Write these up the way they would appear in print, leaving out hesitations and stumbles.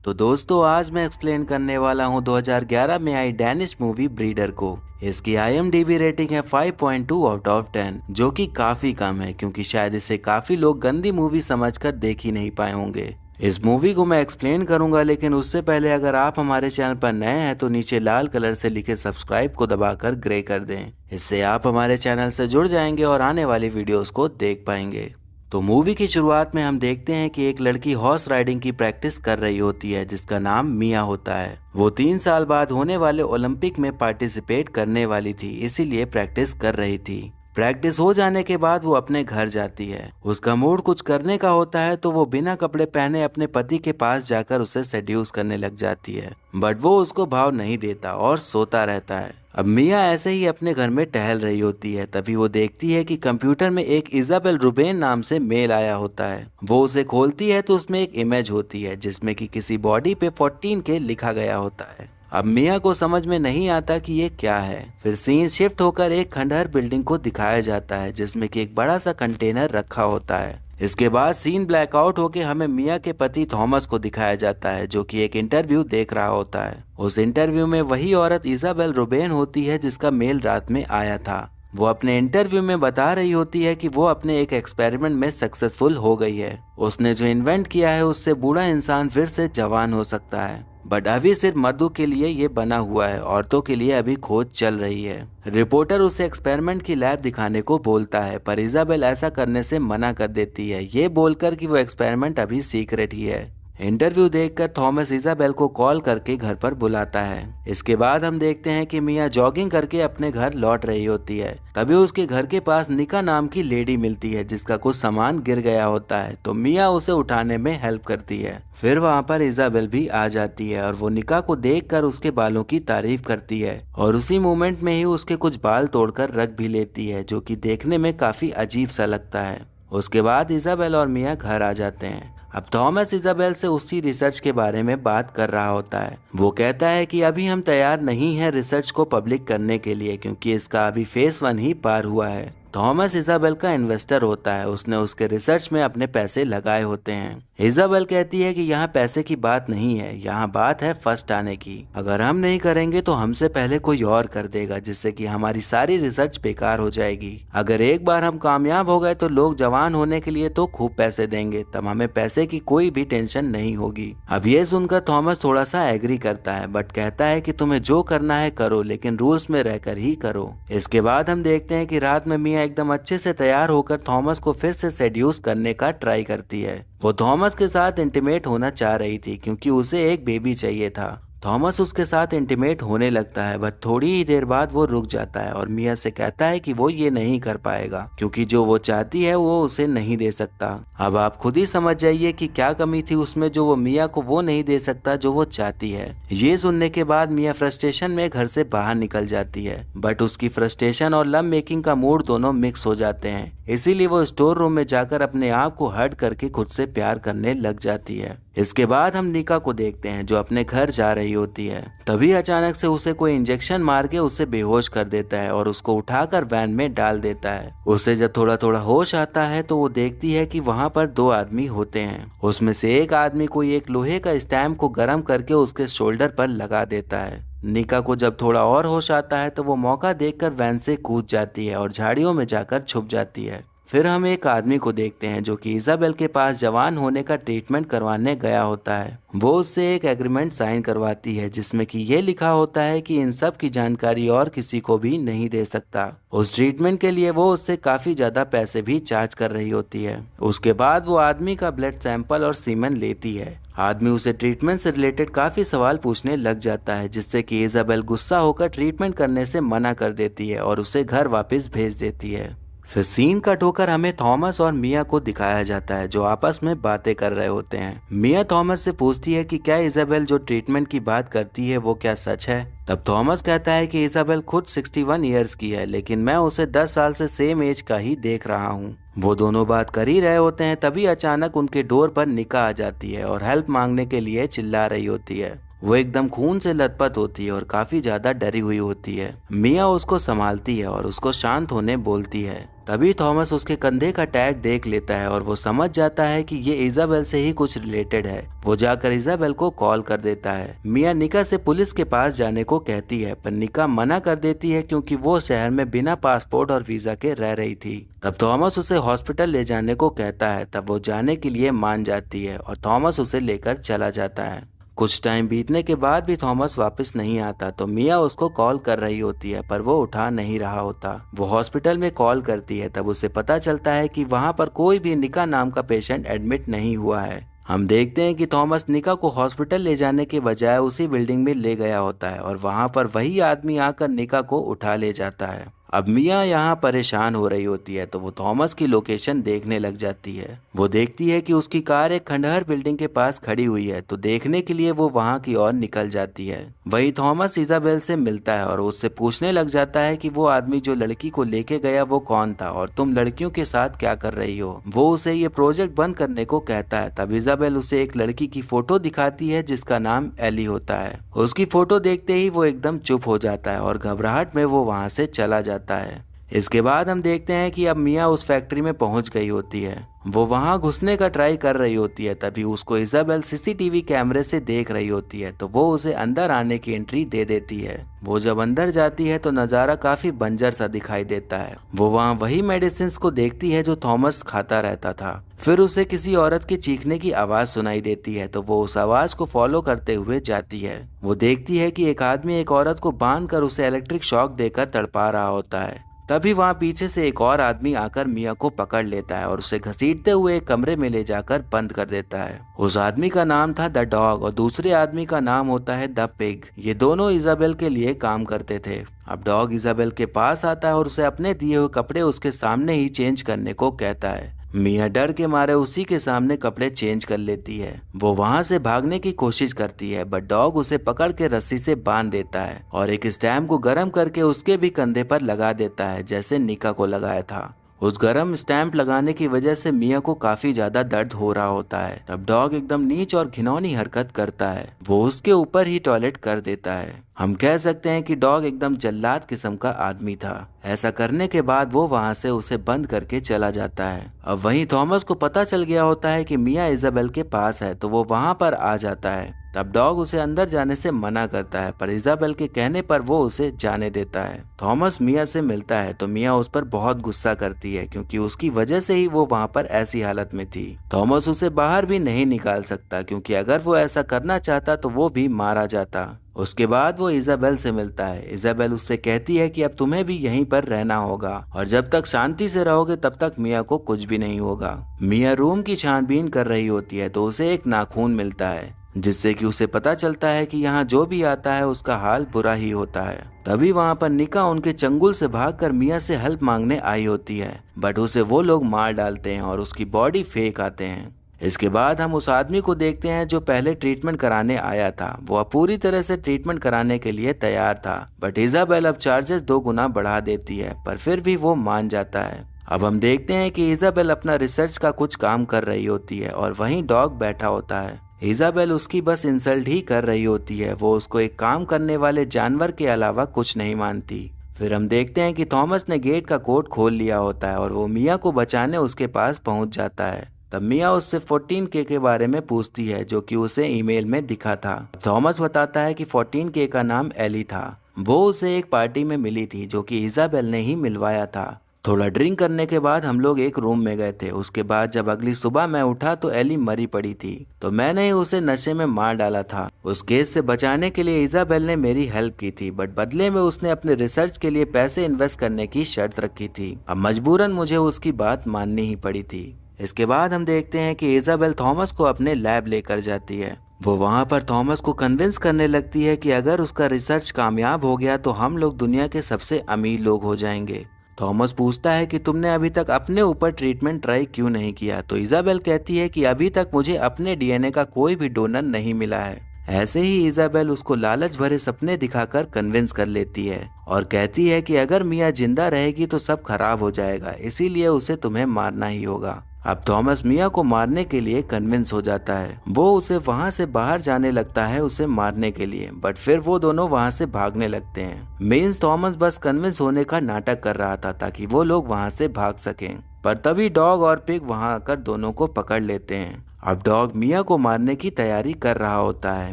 तो दोस्तों आज मैं एक्सप्लेन करने वाला हूँ 2011 में आई डैनिश मूवी ब्रीडर को। इसकी IMDb रेटिंग है 5.2 आउट ऑफ 10, जो कि काफी कम है क्योंकि शायद इसे काफी लोग गंदी मूवी समझकर देख ही नहीं पाए होंगे। इस मूवी को मैं एक्सप्लेन करूंगा, लेकिन उससे पहले अगर आप हमारे चैनल पर नए हैं तो नीचे लाल कलर से लिखे सब्सक्राइब को दबाकर ग्रे कर दें। इससे आप हमारे चैनल से जुड़ जाएंगे और आने वाली वीडियोस को देख पाएंगे। तो मूवी की शुरुआत में हम देखते हैं कि एक लड़की हॉर्स राइडिंग की प्रैक्टिस कर रही होती है जिसका नाम मिया होता है। वो 3 साल बाद होने वाले ओलंपिक में पार्टिसिपेट करने वाली थी, इसीलिए प्रैक्टिस कर रही थी। प्रैक्टिस हो जाने के बाद वो अपने घर जाती है। उसका मूड कुछ करने का होता है तो वो बिना कपड़े पहने अपने पति के पास जाकर उसे सेड्यूस करने लग जाती है, बट वो उसको भाव नहीं देता और सोता रहता है। अब मिया ऐसे ही अपने घर में टहल रही होती है, तभी वो देखती है कि कंप्यूटर में एक इजाबेल रुबेन नाम से मेल आया होता है। वो उसे खोलती है तो उसमें एक इमेज होती है जिसमें कि किसी बॉडी पे 14 के लिखा गया होता है। अब मिया को समझ में नहीं आता कि ये क्या है। फिर सीन शिफ्ट होकर एक खंडहर बिल्डिंग को दिखाया जाता है जिसमें कि एक बड़ा सा कंटेनर रखा होता है। इसके बाद सीन ब्लैकआउट होकर हमें मिया के पति थॉमस को दिखाया जाता है जो कि एक इंटरव्यू देख रहा होता है। उस इंटरव्यू में वही औरत इजाबेल रुबेन होती है जिसका मेल रात में आया था। वो अपने इंटरव्यू में बता रही होती है कि वो अपने एक एक्सपेरिमेंट में सक्सेसफुल हो गई है। उसने जो इन्वेंट किया है उससे बूढ़ा इंसान फिर से जवान हो सकता है, बट अभी सिर्फ मर्दों के लिए ये बना हुआ है, औरतों के लिए अभी खोज चल रही है। रिपोर्टर उसे एक्सपेरिमेंट की लैब दिखाने को बोलता है, पर इजाबेल ऐसा करने से मना कर देती है, ये बोलकर कि वो एक्सपेरिमेंट अभी सीक्रेट ही है। इंटरव्यू देखकर थॉमस इजाबेल को कॉल करके घर पर बुलाता है। इसके बाद हम देखते हैं कि मिया जॉगिंग करके अपने घर लौट रही होती है। तभी उसके घर के पास निका नाम की लेडी मिलती है जिसका कुछ सामान गिर गया होता है, तो मिया उसे उठाने में हेल्प करती है। फिर वहाँ पर इजाबेल भी आ जाती है और वो निका को देखकर उसके बालों की तारीफ करती है और उसी मोमेंट में ही उसके कुछ बाल तोड़कर रख भी लेती है, जो कि देखने में काफी अजीब सा लगता है। उसके बाद इजाबेल और मिया घर आ जाते हैं। अब थॉमस इजाबेल से उसी रिसर्च के बारे में बात कर रहा होता है। वो कहता है कि अभी हम तैयार नहीं हैं रिसर्च को पब्लिक करने के लिए क्योंकि इसका अभी फेज 1 ही पार हुआ है। थॉमस इजाबेल का इन्वेस्टर होता है, उसने उसके रिसर्च में अपने पैसे लगाए होते हैं। इजाबेल कहती है कि यहाँ पैसे की बात नहीं है, यहाँ बात है फर्स्ट आने की। अगर हम नहीं करेंगे तो हमसे पहले कोई और कर देगा, जिससे कि हमारी सारी रिसर्च बेकार हो जाएगी। अगर एक बार हम कामयाब हो गए तो लोग जवान होने के लिए तो खूब पैसे देंगे, तब हमें पैसे की कोई भी टेंशन नहीं होगी। अब ये सुनकर थॉमस थोड़ा सा एग्री करता है, बट कहता है कि तुम्हें जो करना है करो, लेकिन रूल्स में रहकर ही करो। इसके बाद हम देखते हैं कि रात में मिया एकदम अच्छे से तैयार होकर थॉमस को फिर से सेड्यूस करने का ट्राई करती है। वो थॉमस के साथ इंटीमेट होना चाह रही थी क्योंकि उसे एक बेबी चाहिए था। थॉमस उसके साथ इंटीमेट होने लगता है, बट थोड़ी ही देर बाद वो रुक जाता है और मिया से कहता है कि वो ये नहीं कर पाएगा क्योंकि जो वो चाहती है वो उसे नहीं दे सकता। अब आप खुद ही समझ जाइए कि क्या कमी थी उसमें जो वो मिया को वो नहीं दे सकता जो वो चाहती है। ये सुनने के बाद मिया फ्रस्ट्रेशन में घर से बाहर निकल जाती है, बट उसकी फ्रस्ट्रेशन और लव मेकिंग का मूड दोनों मिक्स हो जाते हैं, इसीलिए वो स्टोर रूम में जाकर अपने आप को हर्ट करके खुद से प्यार करने लग जाती है। इसके बाद हम निका को देखते हैं जो अपने घर जा रही होती है। तभी अचानक से उसे कोई इंजेक्शन मार के उसे बेहोश कर देता है और उसको उठाकर वैन में डाल देता है। उसे जब थोड़ा थोड़ा होश आता है तो वो देखती है कि वहाँ पर 2 आदमी होते हैं। उसमें से एक आदमी कोई एक लोहे का स्टैम्प को गर्म करके उसके शोल्डर पर लगा देता है। निका को जब थोड़ा और होश आता है तो वो मौका देखकर वैन से कूद जाती है और झाड़ियों में जाकर छुप जाती है। फिर हम एक आदमी को देखते हैं जो कि इजाबेल के पास जवान होने का ट्रीटमेंट करवाने गया होता है। वो उससे एक एग्रीमेंट साइन करवाती है जिसमें कि ये लिखा होता है कि इन सब की जानकारी और किसी को भी नहीं दे सकता। उस ट्रीटमेंट के लिए वो उससे काफी ज्यादा पैसे भी चार्ज कर रही होती है। उसके बाद वो आदमी का ब्लड सैंपल और सीमेन लेती है। आदमी उसे ट्रीटमेंट से रिलेटेड काफी सवाल पूछने लग जाता है, जिससे कि इजाबेल गुस्सा होकर ट्रीटमेंट करने से मना कर देती है और उसे घर वापस भेज देती है। फिर सीन कट होकर हमें थॉमस और मिया को दिखाया जाता है जो आपस में बातें कर रहे होते हैं। मिया थॉमस से पूछती है कि क्या इजाबेल जो ट्रीटमेंट की बात करती है वो क्या सच है। तब थॉमस कहता है कि इजाबेल खुद 61 ईयर्स की है, लेकिन मैं उसे 10 साल से सेम एज का ही देख रहा हूँ। वो दोनों बात कर ही रहे होते हैं, तभी अचानक उनके डोर पर निका आ जाती है और हेल्प मांगने के लिए चिल्ला रही होती है। वो एकदम खून से लथपथ होती है और काफी ज्यादा डरी हुई होती है। मिया उसको संभालती है और उसको शांत होने बोलती है। तभी थॉमस उसके कंधे का टैग देख लेता है और वो समझ जाता है कि ये इजाबेल से ही कुछ रिलेटेड है। वो जाकर इजाबेल को कॉल कर देता है। मिया निका से पुलिस के पास जाने को कहती है, पर निका मना कर देती है क्योंकि वो शहर में बिना पासपोर्ट और वीजा के रह रही थी। तब थॉमस उसे हॉस्पिटल ले जाने को कहता है। तब वो जाने के लिए मान जाती है और थॉमस उसे लेकर चला जाता है। कुछ टाइम बीतने के बाद भी थॉमस वापस नहीं आता तो मिया उसको कॉल कर रही होती है, पर वो उठा नहीं रहा होता। वो हॉस्पिटल में कॉल करती है। तब उसे पता चलता है कि वहाँ पर कोई भी निका नाम का पेशेंट एडमिट नहीं हुआ है। हम देखते हैं कि थॉमस निका को हॉस्पिटल ले जाने के बजाय उसी बिल्डिंग में ले गया होता है और वहाँ पर वही आदमी आकर निका को उठा ले जाता है। अब मिया यहाँ परेशान हो रही होती है तो वो थॉमस की लोकेशन देखने लग जाती है। वो देखती है कि उसकी कार एक खंडहर बिल्डिंग के पास खड़ी हुई है, तो देखने के लिए वो वहाँ की ओर निकल जाती है। वही थॉमस इजाबेल से मिलता है और उससे पूछने लग जाता है कि वो आदमी जो लड़की को लेके गया वो कौन था और तुम लड़कियों के साथ क्या कर रही हो। वो उसे ये प्रोजेक्ट बंद करने को कहता है। तब इजाबेल उसे एक लड़की की फोटो दिखाती है जिसका नाम एली होता है। उसकी फोटो देखते ही वो एकदम चुप हो जाता है और घबराहट में वो वहाँ से चला जाता है। इसके बाद हम देखते हैं कि अब मिया उस फैक्ट्री में पहुंच गई होती है। वो वहां घुसने का ट्राई कर रही होती है। तभी उसको इजाबेल सीसीटीवी कैमरे से देख रही होती है तो वो उसे अंदर आने की एंट्री दे देती है। वो जब अंदर जाती है तो नज़ारा काफी बंजर सा दिखाई देता है। वो वहाँ वही मेडिसिन को देखती है जो थॉमस खाता रहता था। फिर उसे किसी औरत के चीखने की आवाज सुनाई देती है तो वो उस आवाज को फॉलो करते हुए जाती है। वो देखती है कि एक आदमी एक औरत को बांध कर उसे इलेक्ट्रिक शॉक देकर तड़पा रहा होता है। तभी वहाँ पीछे से एक और आदमी आकर मिया को पकड़ लेता है और उसे घसीटते हुए एक कमरे में ले जाकर बंद कर देता है। उस आदमी का नाम था द डॉग और दूसरे आदमी का नाम होता है द पिग। ये दोनों इजाबेल के लिए काम करते थे। अब डॉग इजाबेल के पास आता है और उसे अपने दिए हुए कपड़े उसके सामने ही चेंज करने को कहता है। मिया डर के मारे उसी के सामने कपड़े चेंज कर लेती है। वो वहाँ से भागने की कोशिश करती है, बट डॉग उसे पकड़ के रस्सी से बांध देता है और एक स्टैम्प को गर्म करके उसके भी कंधे पर लगा देता है जैसे निका को लगाया था। उस गरम स्टैंप लगाने की वजह से मिया को काफी ज्यादा दर्द हो रहा होता है। तब डॉग एकदम नीच और घिनौनी हरकत करता है। वो उसके ऊपर ही टॉयलेट कर देता है। हम कह सकते हैं कि डॉग एकदम जल्लाद किस्म का आदमी था। ऐसा करने के बाद वो वहाँ से उसे बंद करके चला जाता है। अब वहीं थॉमस को पता चल गया होता है कि मिया इजाबेल के पास है, तो वो वहाँ पर आ जाता है। तब डॉग उसे अंदर जाने से मना करता है, पर इजाबेल के कहने पर वो उसे जाने देता है। थॉमस मिया से मिलता है तो मिया उस पर बहुत गुस्सा करती है, क्योंकि उसकी वजह से ही वो वहाँ पर ऐसी हालत में थी। थॉमस उसे बाहर भी नहीं निकाल सकता, क्योंकि अगर वो ऐसा करना चाहता तो वो भी मारा जाता। उसके बाद वो इजाबेल से मिलता है। इजाबेल उससे कहती है कि अब तुम्हें भी यहीं पर रहना होगा और जब तक शांति से रहोगे तब तक मिया को कुछ भी नहीं होगा। मिया रूम की छानबीन कर रही होती है तो उसे एक नाखून मिलता है, जिससे कि उसे पता चलता है कि यहाँ जो भी आता है उसका हाल बुरा ही होता है। तभी वहाँ पर निका उनके चंगुल से भागकर मिया से हेल्प मांगने आई होती है, बट उसे वो लोग मार डालते हैं और उसकी बॉडी फेंक आते हैं। इसके बाद हम उस आदमी को देखते हैं जो पहले ट्रीटमेंट कराने आया था। वो पूरी तरह से ट्रीटमेंट कराने के लिए तैयार था, बट इजाबेल अब चार्जेस 2 गुना बढ़ा देती है, पर फिर भी वो मान जाता है। अब हम देखते हैं कि इजाबेल अपना रिसर्च का कुछ काम कर रही होती है और वहीं डॉग बैठा होता है। इजाबेल उसकी बस इंसल्ट ही कर रही होती है। वो उसको एक काम करने वाले जानवर के अलावा कुछ नहीं मानती। फिर हम देखते हैं कि थॉमस ने गेट का कोड खोल लिया होता है और वो मिया को बचाने उसके पास पहुंच जाता है। तब मिया उससे 14K के बारे में पूछती है, जो कि उसे ईमेल में दिखा था। थॉमस बताता है कि 14K का नाम एली था। वो उसे एक पार्टी में मिली थी, जो कि इजाबेल ने ही मिलवाया था। थोड़ा ड्रिंक करने के बाद हम लोग एक रूम में गए थे। उसके बाद जब अगली सुबह मैं उठा तो एली मरी पड़ी थी, तो मैंने ही उसे नशे में मार डाला था। उस केस से बचाने के लिए इजाबेल ने मेरी हेल्प की थी, बट बदले में उसने अपने रिसर्च के लिए पैसे इन्वेस्ट करने की शर्त रखी थी। अब मजबूरन मुझे उसकी बात माननी ही पड़ी थी। इसके बाद हम देखते हैं कि इजाबेल थॉमस को अपने लैब लेकर जाती है। वो वहाँ पर थॉमस को कन्विंस करने लगती है कि अगर उसका रिसर्च कामयाब हो गया तो हम लोग दुनिया के सबसे अमीर लोग हो जाएंगे। थॉमस पूछता है कि तुमने अभी तक अपने ऊपर ट्रीटमेंट ट्राई क्यों नहीं किया, तो इजाबेल कहती है कि अभी तक मुझे अपने डीएनए का कोई भी डोनर नहीं मिला है। ऐसे ही इजाबेल उसको लालच भरे सपने दिखाकर कन्विंस कर लेती है और कहती है कि अगर मिया जिंदा रहेगी तो सब खराब हो जाएगा, इसीलिए उसे तुम्हें मारना ही होगा। अब थॉमस मिया को मारने के लिए कन्विंस हो जाता है। वो उसे वहाँ से बाहर जाने लगता है उसे मारने के लिए, बट फिर वो दोनों वहाँ से भागने लगते हैं। मीन्स थॉमस बस कन्विंस होने का नाटक कर रहा था ताकि वो लोग वहाँ से भाग सकें। पर तभी डॉग और पिग वहाँ आकर दोनों को पकड़ लेते हैं। अब डॉग मिया को मारने की तैयारी कर रहा होता है।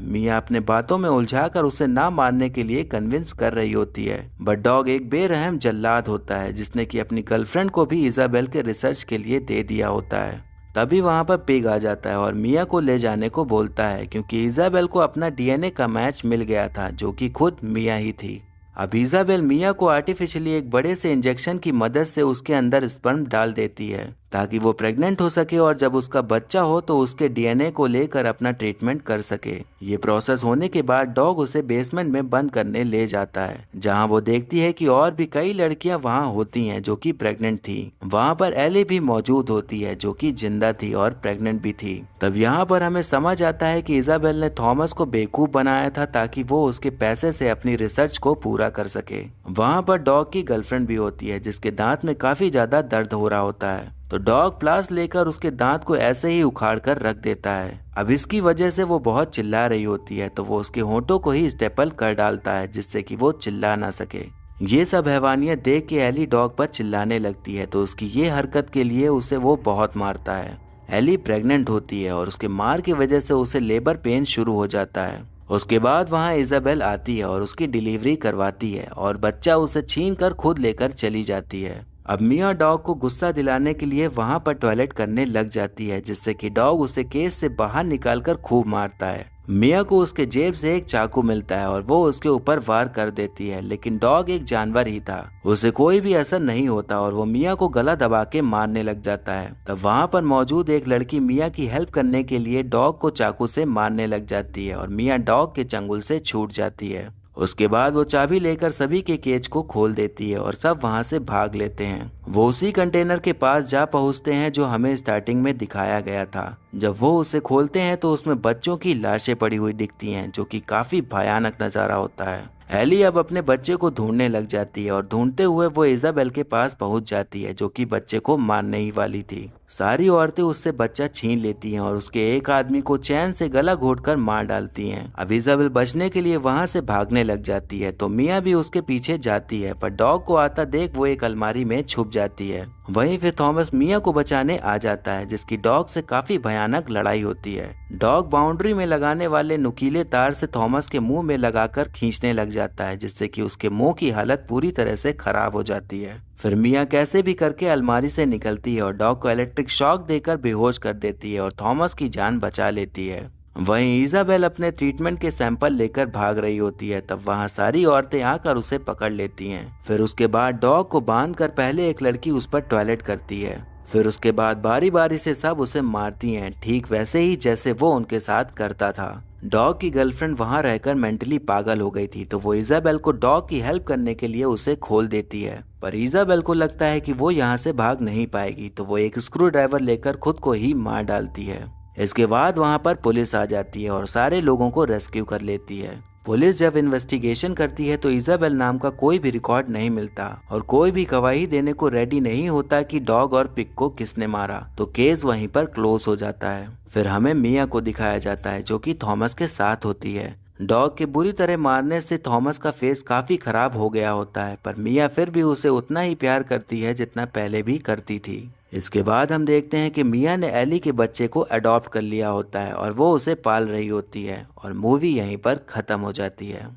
मिया अपने बातों में उलझाकर उसे ना मारने के लिए कन्विंस कर रही होती है, बट डॉग एक बेरहम जल्लाद होता है जिसने कि अपनी गर्लफ्रेंड को भी इजाबेल के रिसर्च के लिए दे दिया होता है। तभी वहाँ पर पिग आ जाता है और मिया को ले जाने को बोलता है क्योंकि इजाबेल को अपना डीएनए का मैच मिल गया था जो कि खुद मिया ही थी। अब इजाबेल मिया को आर्टिफिशियली एक बड़े से इंजेक्शन की मदद से उसके अंदर स्पर्म डाल देती है ताकि वो प्रेग्नेंट हो सके और जब उसका बच्चा हो तो उसके डीएनए को लेकर अपना ट्रीटमेंट कर सके। ये प्रोसेस होने के बाद डॉग उसे बेसमेंट में बंद करने ले जाता है जहां वो देखती है कि और भी कई लड़कियां वहां होती हैं जो कि प्रेग्नेंट थी। वहां पर एली भी मौजूद होती है जो कि जिंदा थी और प्रेग्नेंट भी थी। तब यहाँ पर हमें समझ आता है कि इजाबेल ने थॉमस को बेवकूफ बनाया था ताकि वो उसके पैसे से अपनी रिसर्च को पूरा कर सके। वहाँ पर डॉग की गर्लफ्रेंड भी होती है जिसके दांत में काफी ज्यादा दर्द हो रहा होता है, तो डॉग प्लास लेकर उसके दांत को ऐसे ही उखाड़ कर रख देता है। अब इसकी वजह से वो बहुत चिल्ला रही होती है तो वो उसके होंठों को ही स्टेपल कर डालता है जिससे कि वो चिल्ला ना सके। ये सब हैवानियत देख के एली डॉग पर चिल्लाने लगती है तो उसकी ये हरकत के लिए उसे वो बहुत मारता है। एली प्रेग्नेंट होती है और उसके मार की वजह से उसे लेबर पेन शुरू हो जाता है। उसके बाद वहाँ इजाबेल आती है और उसकी डिलीवरी करवाती है और बच्चा उसे छीन कर खुद लेकर चली जाती है। अब मिया डॉग को गुस्सा दिलाने के लिए वहां पर टॉयलेट करने लग जाती है जिससे कि डॉग उसे केस से बाहर निकालकर खूब मारता है। मिया को उसके जेब से एक चाकू मिलता है और वो उसके ऊपर वार कर देती है, लेकिन डॉग एक जानवर ही था, उसे कोई भी असर नहीं होता और वो मिया को गला दबा के मारने लग जाता है। तब वहाँ पर मौजूद एक लड़की मिया की हेल्प करने के लिए डॉग को चाकू से मारने लग जाती है और मिया डॉग के चंगुल से छूट जाती है। उसके बाद वो चाबी लेकर सभी के केज को खोल देती है और सब वहां से भाग लेते हैं। वो उसी कंटेनर के पास जा पहुंचते हैं जो हमें स्टार्टिंग में दिखाया गया था। जब वो उसे खोलते हैं तो उसमें बच्चों की लाशें पड़ी हुई दिखती हैं जो कि काफी भयानक नजारा होता है। एली अब अपने बच्चे को ढूंढने लग जाती है और ढूंढते हुए वो इजाबेल के पास पहुंच जाती है जो कि बच्चे को मारने ही वाली थी। सारी औरतें उससे बच्चा छीन लेती हैं और उसके एक आदमी को चैन से गला घोटकर मार डालती हैं। अब इजाबेल बचने के लिए वहां से भागने लग जाती है तो मिया भी उसके पीछे जाती है, पर डॉग को आता देख वो एक अलमारी में छुप जाती है। वहीं फिर थॉमस मिया को बचाने आ जाता है जिसकी डॉग से काफी भयानक लड़ाई होती है। डॉग बाउंड्री में लगाने वाले नुकीले तार से थॉमस के मुंह में लगाकर खींचने लग जाता है जिससे कि उसके मुंह की हालत पूरी तरह से खराब हो जाती है। फिर मिया कैसे भी करके अलमारी से निकलती है और डॉग को इलेक्ट्रिक शॉक देकर बेहोश कर देती है और थॉमस की जान बचा लेती है। वहीं इजाबेल अपने ट्रीटमेंट के सैंपल लेकर भाग रही होती है, तब वहां सारी औरतें आकर उसे पकड़ लेती हैं। फिर उसके बाद डॉग को बांधकर पहले एक लड़की उस पर टॉयलेट करती है, फिर उसके बाद बारी बारी से सब उसे मारती हैं, ठीक वैसे ही जैसे वो उनके साथ करता था। डॉग की गर्लफ्रेंड वहां रहकर मेंटली पागल हो गई थी तो वो इजाबेल को डॉग की हेल्प करने के लिए उसे खोल देती है, पर इजाबेल को लगता है कि वो यहाँ से भाग नहीं पाएगी तो वो एक स्क्रू ड्राइवर लेकर खुद को ही मार डालती है। इसके बाद वहाँ पर पुलिस आ जाती है और सारे लोगों को रेस्क्यू कर लेती है। पुलिस जब इन्वेस्टिगेशन करती है तो इजाबेल नाम का कोई भी रिकॉर्ड नहीं मिलता और कोई भी गवाही देने को रेडी नहीं होता कि डॉग और पिग को किसने मारा, तो केस वहीं पर क्लोज हो जाता है। फिर हमें मिया को दिखाया जाता है जो कि थॉमस के साथ होती है। डॉग के बुरी तरह मारने से थॉमस का फेस काफी खराब हो गया होता है, पर मिया फिर भी उसे उतना ही प्यार करती है जितना पहले भी करती थी। इसके बाद हम देखते हैं कि मिया ने एली के बच्चे को अडॉप्ट कर लिया होता है और वो उसे पाल रही होती है और मूवी यहीं पर खत्म हो जाती है।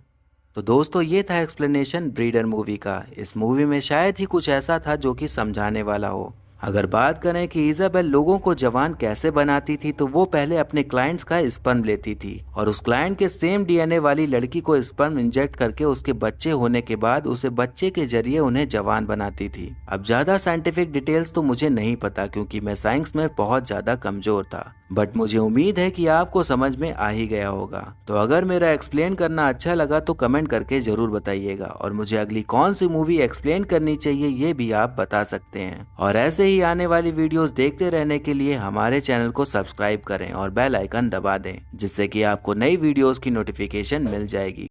तो दोस्तों ये था एक्सप्लेनेशन ब्रीडर मूवी का। इस मूवी में शायद ही कुछ ऐसा था जो कि समझाने वाला हो। अगर बात करें कि इजाबेल लोगों को जवान कैसे बनाती थी तो वो पहले अपने क्लाइंट्स का स्पर्म लेती थी और उस क्लाइंट के सेम डीएनए वाली लड़की को स्पर्म इंजेक्ट करके उसके बच्चे होने के बाद उसे बच्चे के जरिए उन्हें जवान बनाती थी। अब ज्यादा साइंटिफिक डिटेल्स तो मुझे नहीं पता क्योंकि मैं साइंस में बहुत ज्यादा कमजोर था, बट मुझे उम्मीद है कि आपको समझ में आ ही गया होगा। तो अगर मेरा एक्सप्लेन करना अच्छा लगा तो कमेंट करके जरूर बताइएगा और मुझे अगली कौन सी मूवी एक्सप्लेन करनी चाहिए ये भी आप बता सकते हैं। और ऐसे ही आने वाली वीडियोस देखते रहने के लिए हमारे चैनल को सब्सक्राइब करें और बेल आइकन दबा दें जिससे कि आपको नई वीडियोस की नोटिफिकेशन मिल जाएगी।